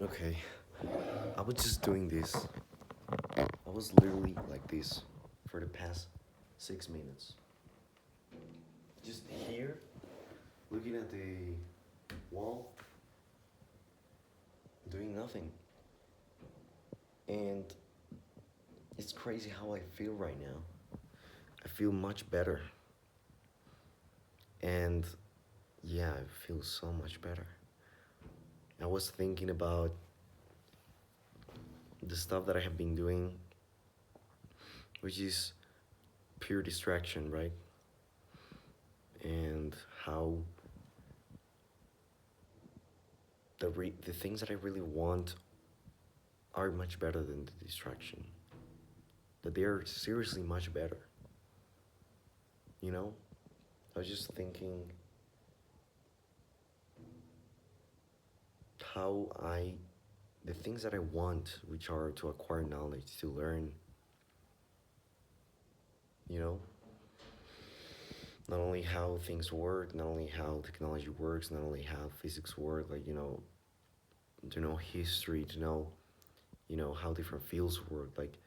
Okay, I was just doing this. I was literally like this for the past 6 minutes. Just here, looking at the wall, doing nothing. And it's crazy how I feel right now. I feel much better. And yeah, I feel so much better. I was thinking about the stuff that I have been doing, which is pure distraction, right? And how the things that I really want are much better than the distraction. That they are seriously much better. You know? I was just thinking how the things that I want, which are to acquire knowledge, to learn, you know, not only how things work, not only how technology works, not only how physics work, like, to know history, to know, how different fields work, like,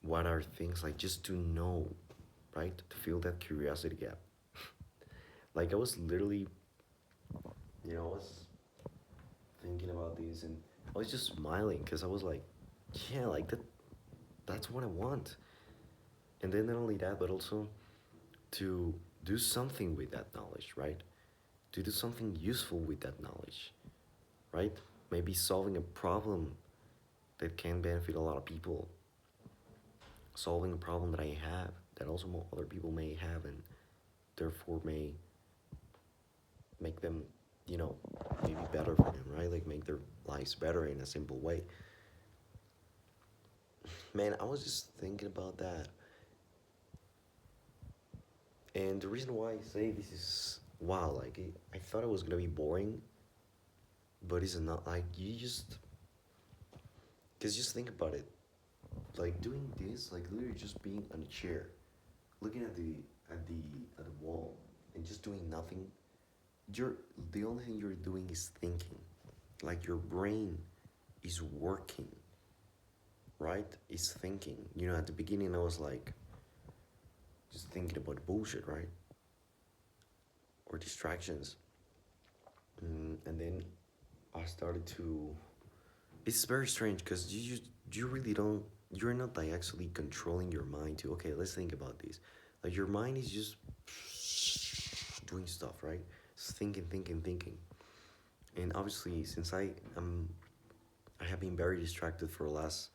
what are things, like, just to know, right? To fill that curiosity gap. Like, I was literally, I was thinking about this and I was just smiling because I was like, yeah, like that's what I want. And then not only that, but also to do something with that knowledge, right? To do something useful with that knowledge, right? Maybe solving a problem that can benefit a lot of people, solving a problem that I have that also other people may have, and therefore may make them, you know, maybe better for them, right? Like make their lives better in a simple way. Man, I was just thinking about that. And the reason why I say this is wow, like I thought it was gonna be boring, but it's not. Like you just, cause just think about it. Like doing this, like literally just being on a chair, looking at the at the wall, and just doing nothing. You're the only thing you're doing is thinking. Like your brain is working, right? It's thinking. At the beginning I was like just thinking about bullshit, right? Or distractions. And then I started to. It's very strange because you really don't. You're not like actually controlling your mind to. Okay, let's think about this. Like your mind is just doing stuff, right? It's thinking, thinking, thinking. And obviously, since I have been very distracted for the last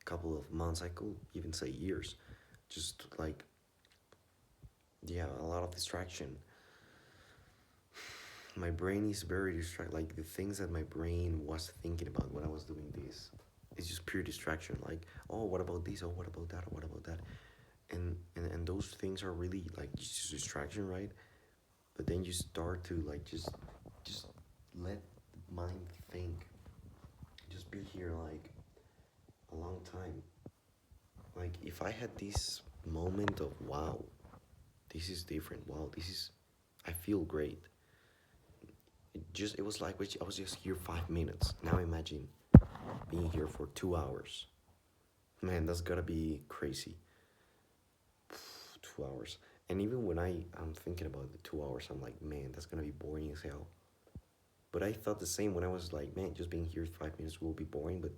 couple of months. I could even say years. Just like yeah, a lot of distraction. My brain is very distracted. Like the things that my brain was thinking about when I was doing this, it's just pure distraction. Like, oh, what about this? Oh, what about that? Oh, what about that? And those things are really like just distraction, right? But then you start to like just let the mind think. Just be here like a long time. Like if I had this moment of wow, this is different. Wow, this is I feel great. It was like I was just here 5 minutes. Now imagine being here for 2 hours. Man, that's gotta be crazy. 2 hours. And even when I'm thinking about the 2 hours, I'm like, man, that's gonna be boring as hell. But I thought the same when I was like, man, just being here 5 minutes will be boring. But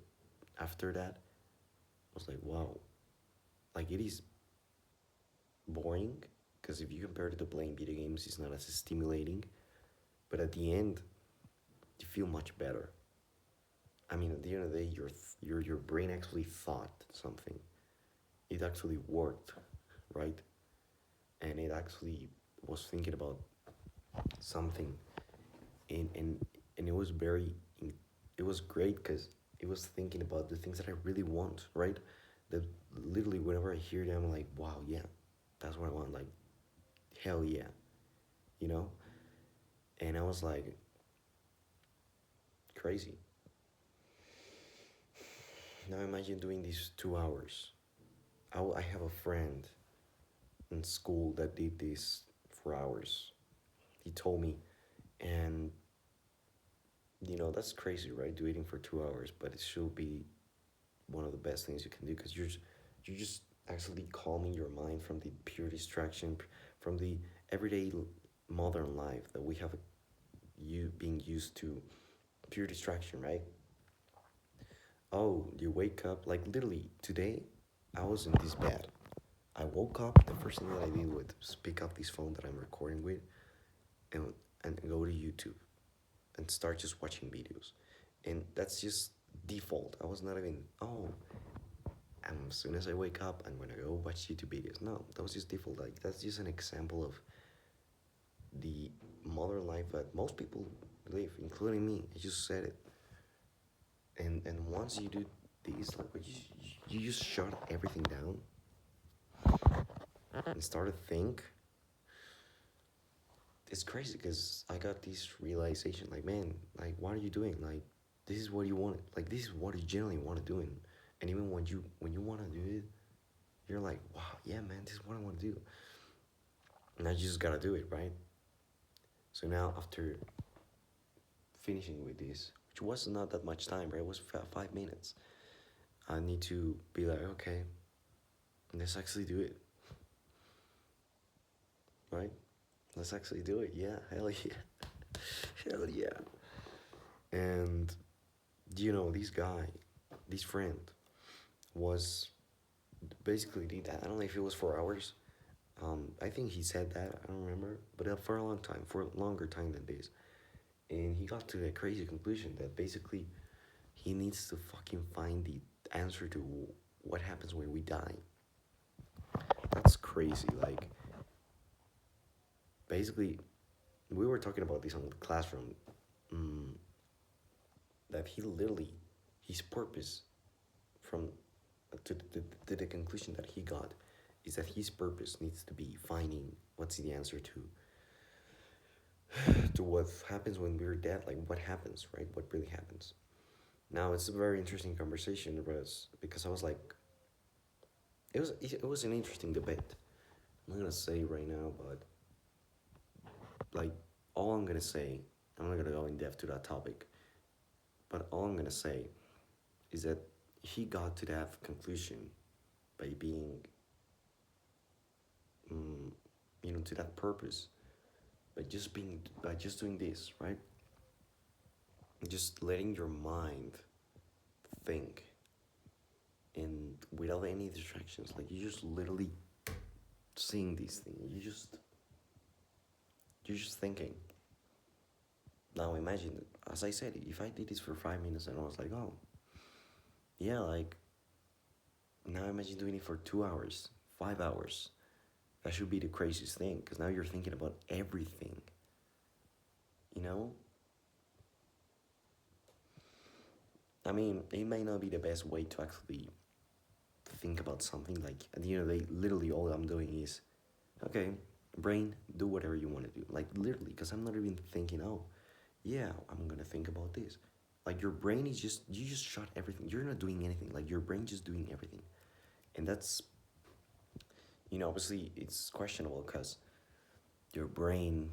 after that, I was like, wow, like it is boring because if you compare it to playing video games, it's not as stimulating. But at the end, you feel much better. I mean, at the end of the day, your brain actually thought something. It actually worked, right? And it actually was thinking about something, and it was it was great because it was thinking about the things that I really want, right? That literally whenever I hear them, I'm like, wow, yeah, that's what I want. Like, hell yeah, you know. And I was like, crazy. Now imagine doing these 2 hours. I have a friend in school that did this for hours. He told me, and That's crazy, right? Waiting for 2 hours, but it should be one of the best things you can do because you're just actually calming your mind from the pure distraction, from the everyday modern life that we have you being used to pure distraction, right? Oh, you wake up like literally today. I was in this bed. I woke up. The first thing that I did was pick up this phone that I'm recording with, and go to YouTube and start just watching videos, and that's just default. I was not even as soon as I wake up, I'm gonna go watch YouTube videos. No, that was just default. Like that's just an example of the modern life that most people live, including me. I just said it. And once you do these, like you just shut everything down and start to think. It's crazy because I got this realization, like, man, like, what are you doing? Like, this is what you want. Like, this is what you generally want to do, and even when you want to do it, you're like, wow, yeah, man, this is what I want to do, and I just gotta do it, right? So now after finishing with this, which was not that much time, right? It was 5 minutes. I need to be like, okay, let's actually do it, right? Let's actually do it. Yeah, hell yeah, hell yeah. And this guy, this friend, was basically did that. I don't know if it was 4 hours. I think he said that. I don't remember, but for a long time, for a longer time than this, and he got to a crazy conclusion that basically he needs to fucking find the answer to what happens when we die. That's crazy. Like, basically, we were talking about this on the classroom. Um, that he literally, his purpose from to the conclusion that he got is that his purpose needs to be finding what's the answer to what happens when we're dead, like what happens, right? What really happens. Now it's a very interesting conversation, because I was like, it was an interesting debate. I'm not gonna say right now, but like all I'm gonna say, I'm not gonna go in depth to that topic, but all I'm gonna say is that he got to that conclusion by being, um, to that purpose, by just doing this, right? Just letting your mind think, and without any distractions. Like you just literally seeing these things. You're just thinking. Now imagine, as I said, if I did this for 5 minutes and I was like, oh, yeah, like now imagine doing it for 2 hours, 5 hours. That should be the craziest thing because now you're thinking about everything. You know, I mean, it may not be the best way to actually think about something. Like at the end of the day, literally all I'm doing is, okay, brain, do whatever you want to do. Like literally, because I'm not even thinking, oh, yeah, I'm gonna think about this. Like your brain is just, you just shut everything. You're not doing anything. Like your brain just doing everything, and that's, obviously it's questionable because your brain,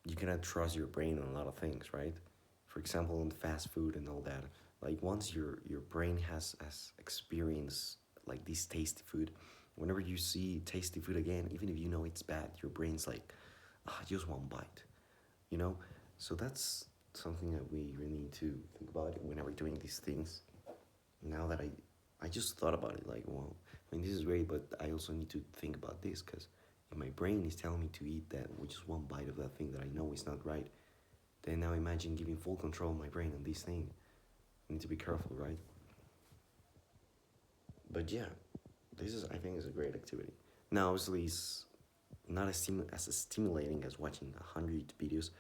you cannot trust your brain on a lot of things, right? For example, in fast food and all that. Like once your brain has experienced like this tasty food, whenever you see tasty food again, even if you know it's bad, your brain's like, ah, just one bite, you know. So that's something that we really need to think about whenever doing these things. Now that I just thought about it, like, well, I mean, this is great, but I also need to think about this because if my brain is telling me to eat that with just one bite of that thing that I know is not right, then now imagine giving full control of my brain on this thing. I need to be careful, right? But yeah, I think is a great activity. Now, obviously, it's not as stimulating as watching 100 videos,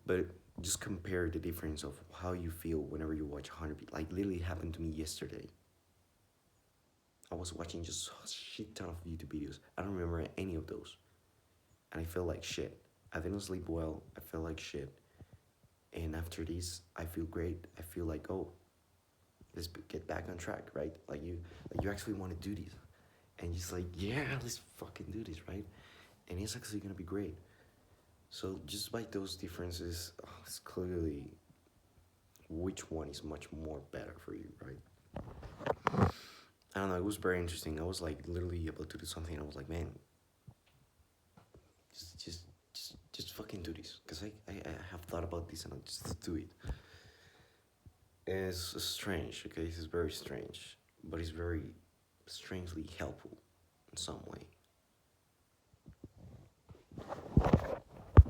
but just compare the difference of how you feel whenever you watch 100. Like, literally happened to me yesterday. I was watching just a shit ton of YouTube videos. I don't remember any of those. And I felt like shit. I didn't sleep well. I felt like shit. And after this, I feel great. I feel like, oh, let's get back on track, right? Like you actually want to do this. And just like, yeah, let's fucking do this, right? And it's actually gonna be great. So just by those differences, it's clearly which one is much more better for you, right? I don't know. It was very interesting. I was like literally about to do something. And I was like, man, just fucking do this, because I have thought about this and I just do it. And it's strange, okay? This is very strange, but it's very strangely helpful in some way.